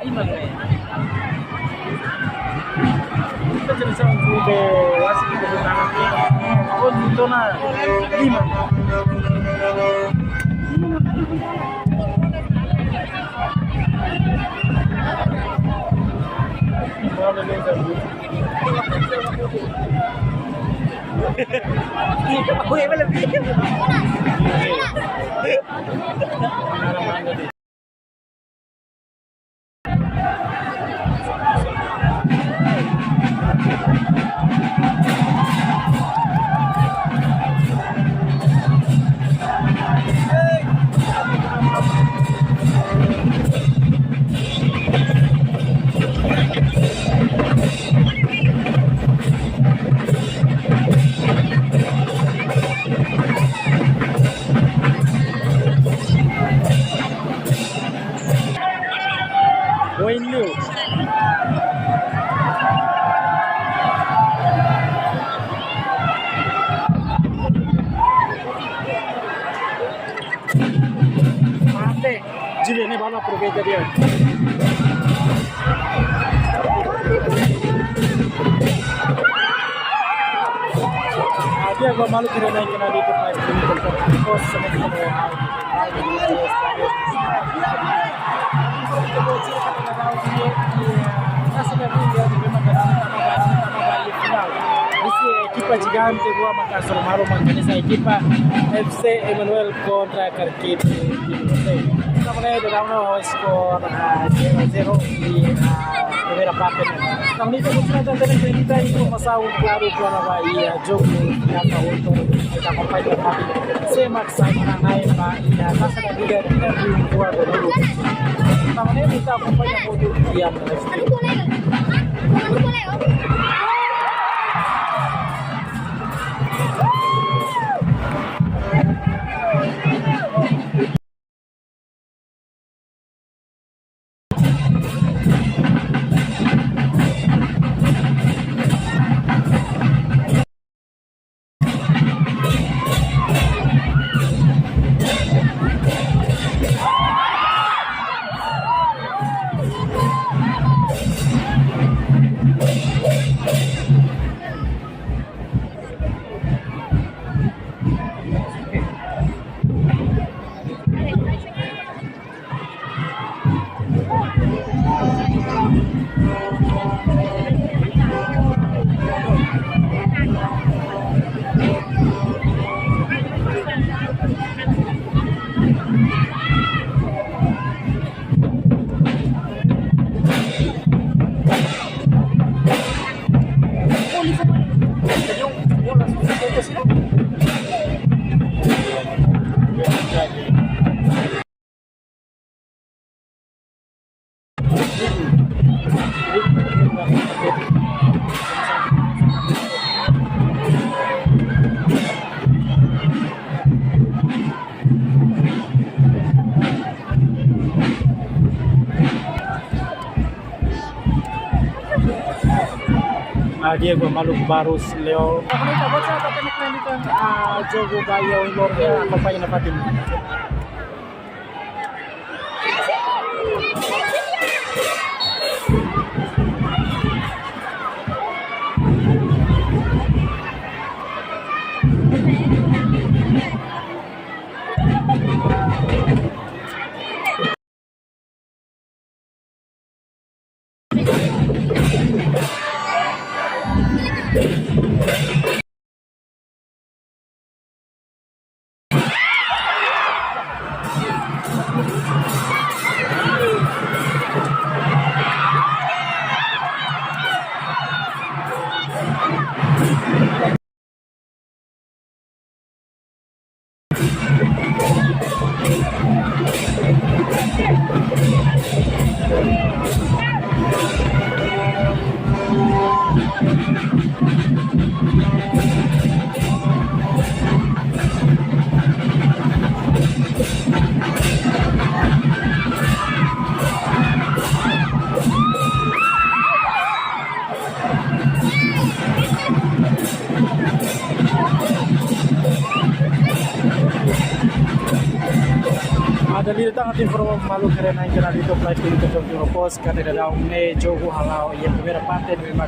Emanuel. Kita jadi sama juga wasit di belakang kita. Oh, itu na lima. Aku yang lebih. Juli ini mana perbedaan dia? Dia gua malu kira naik kena di tempat ini kos sama kita equipa gigante gua Makassar Maru essa equipa FC Emanuel contra Karketu. Kita mulai dengan skor 0-0 di primeira parte. Então, nesse momento, kita informação claro para a Bahia, jogo yang untuk kita acompanhar kami. Semak sana naik Pak, ya Taca da Liga interview dua dulu. Pertama kita acompanhar untuk diam. Diego Maluco Barros Leo. Kita baca teknik lanjutan jogo Bahia Lornya acompanha na partida. dan di tangan tim Pro malu karena yang kena dito flight tim to Europos kata daw ne jogo halau yang primera parte memang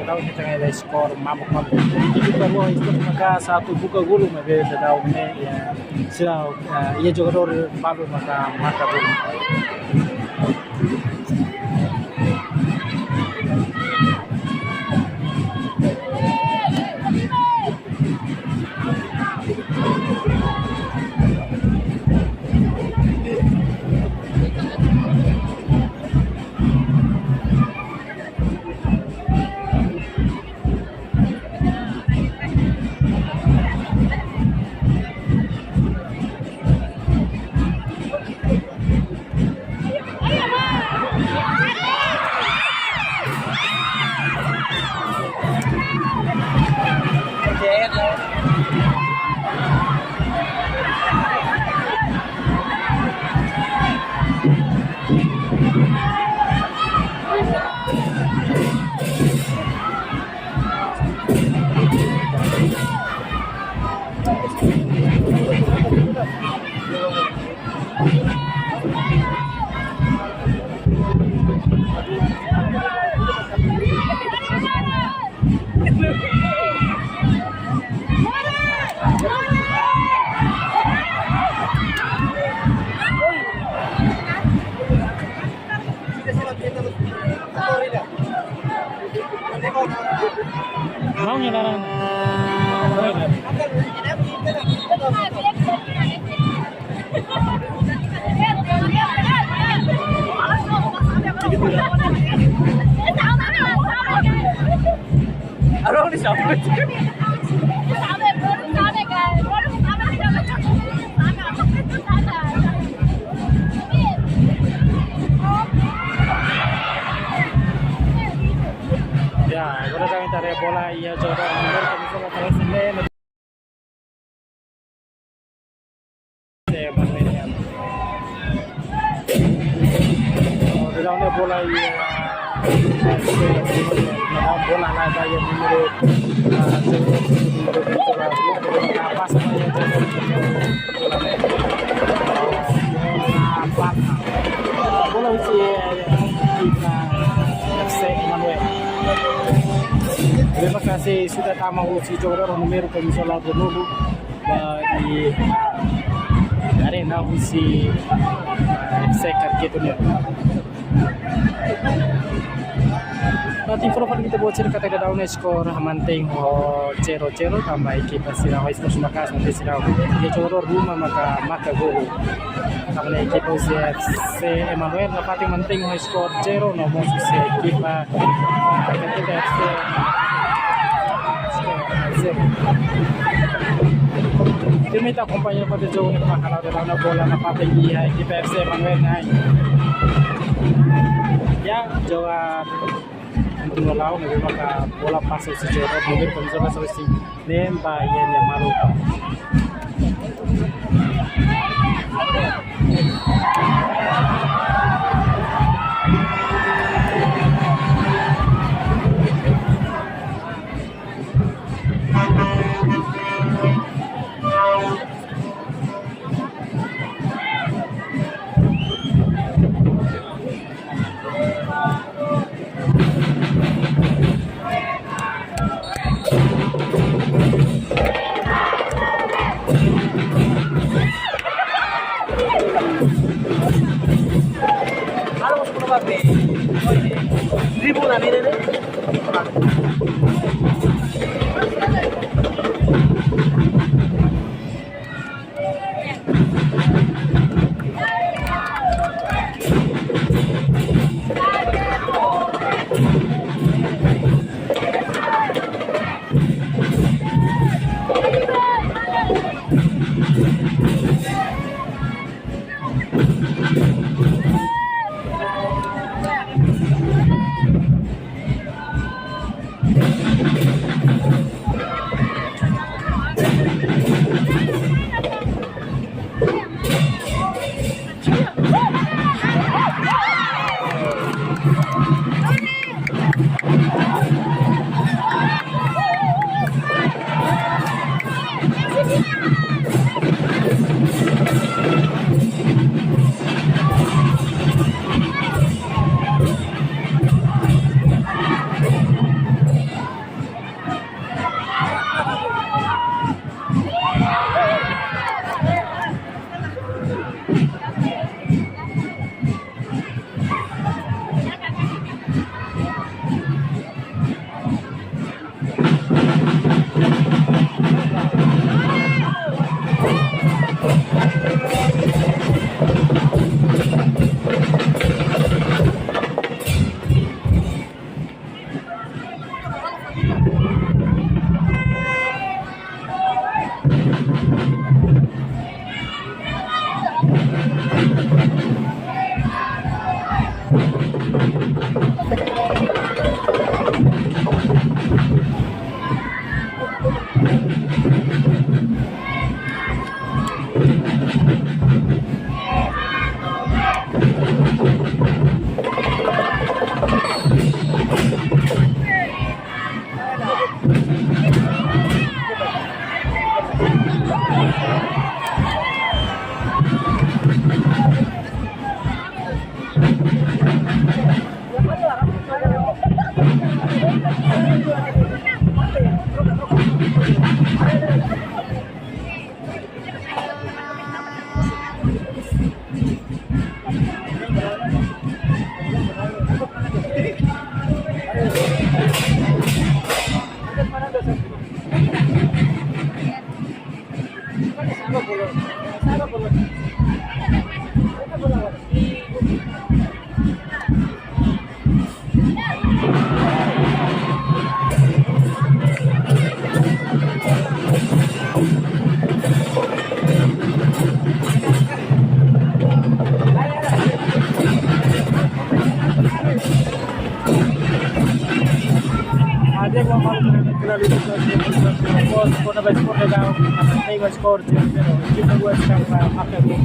daw kita ngai skor mabuk jadi baru itu maka satu buka gulu mabe daw ne ya sila ia jogador malu maka gulu. Mau nyalaran. Arong di siapa? Ya, kalau kami tarik bola ia coba mundur kami coba terus sendiri. Emanuel. Di dalamnya bola ia bola ada yang numero pas bola usia FC Emanuel. Terima kasih sudah tamu si jogador numero komisioner dulu di arena usi FC Karketu nya. Nanti profil kita buat cerita kata daun skor manting ho 0-0 tambah ekipa sila ho ispos makas nanti sila dia jogador rumah maka gol. Karena ekipa usi FC Emanuel dapat manting ho skor 0 nomor usi ekipa ketika FC Tim itu akompanya pada jauh ni kalau dalam bola dapat dia ekipa FC Emanuel naik. Ya jawab untuk melawan lebih maka bola pasal sejarah mungkin komisioner solusi nemba yang malu. Tribuna ni deh. ali do Timor, quando vai expor legal, mantém o score de 0. A equipa do West Ham vai marcar gol.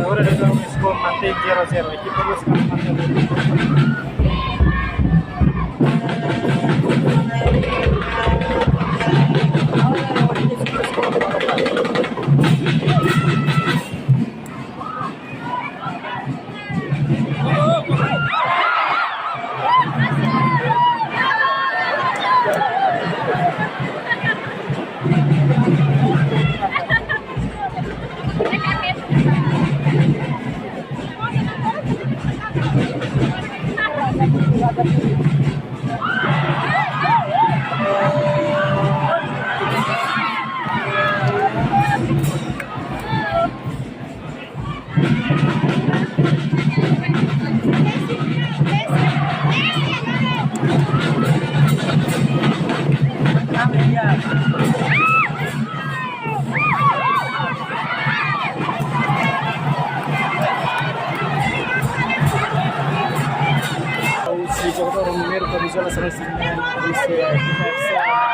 Ahora le damos score mantém 0-0. A equipa do West Ham marca gol. Giocatore numerico di Zola Celeste Zero equipa West Ham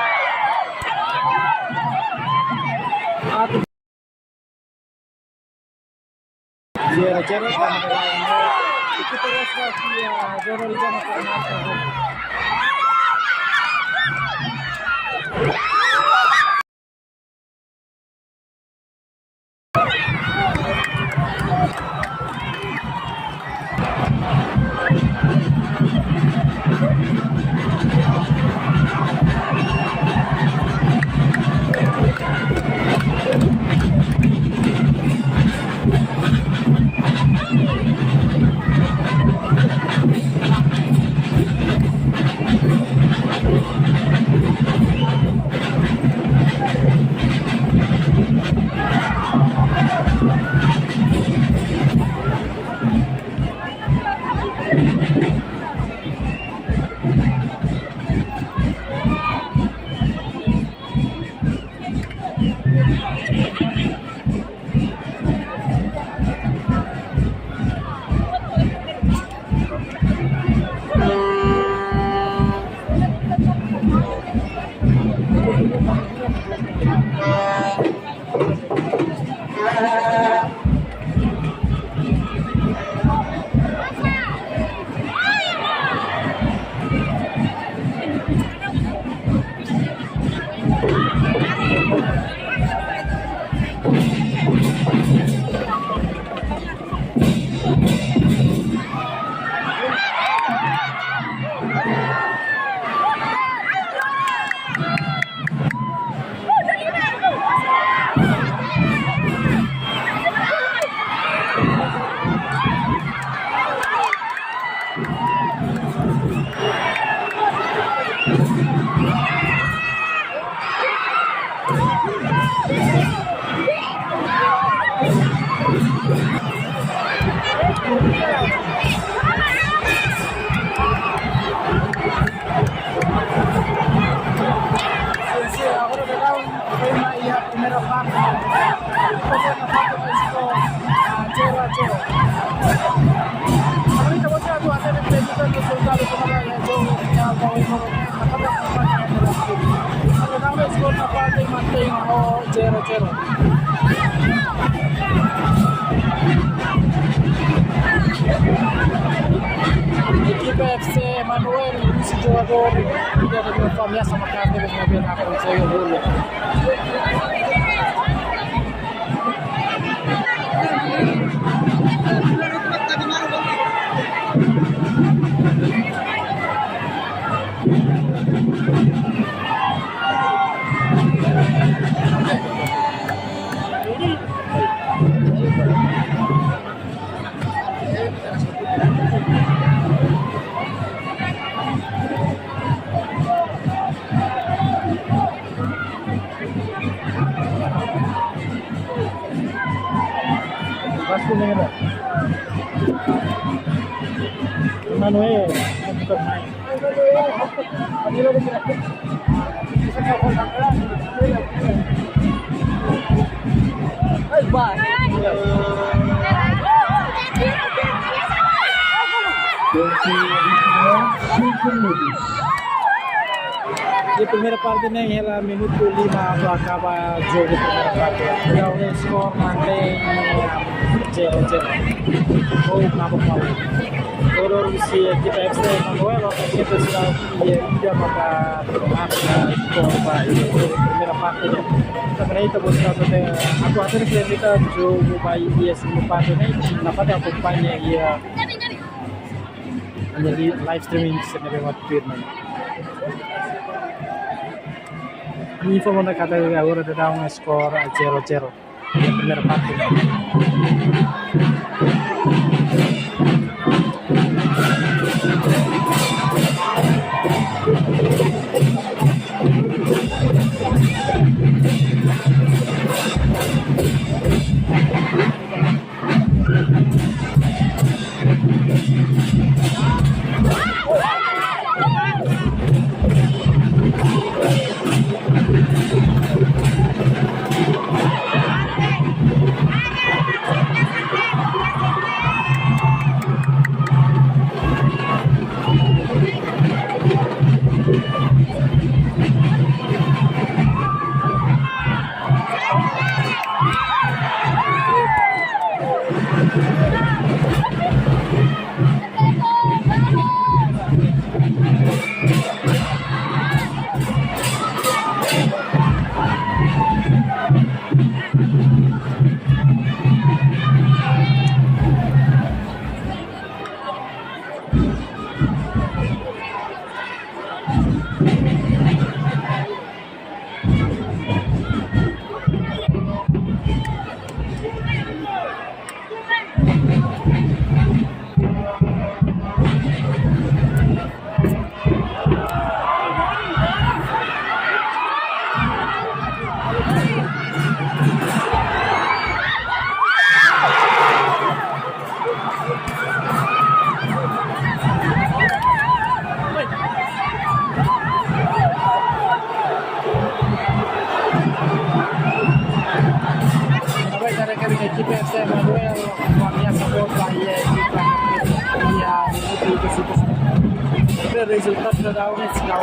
Ang score na parte mantém o 0-0. Equipe FC Emanuel, esse jogador que deve fazer essa marca deve ver na condição do gol. Emanuel, bukan main. Di primeira parte nem ela minuto 5 acaba jogo primeira parte. Então o skor mantém 0-0. Ou na bola. Orang si kita FC Emanuel orang kita sudah dia maka skor primeira parte. Karena itu bos kata aku akhir kita jogo bayi dia sebelum parte ini dapat acompanha ia menjadi live streaming sebenarnya waktu ini. Info mana kata agora dá skor 0-0 di primeira parte. Equipe FC Emanuel ameaça bola e a equipe o resultado da Unesco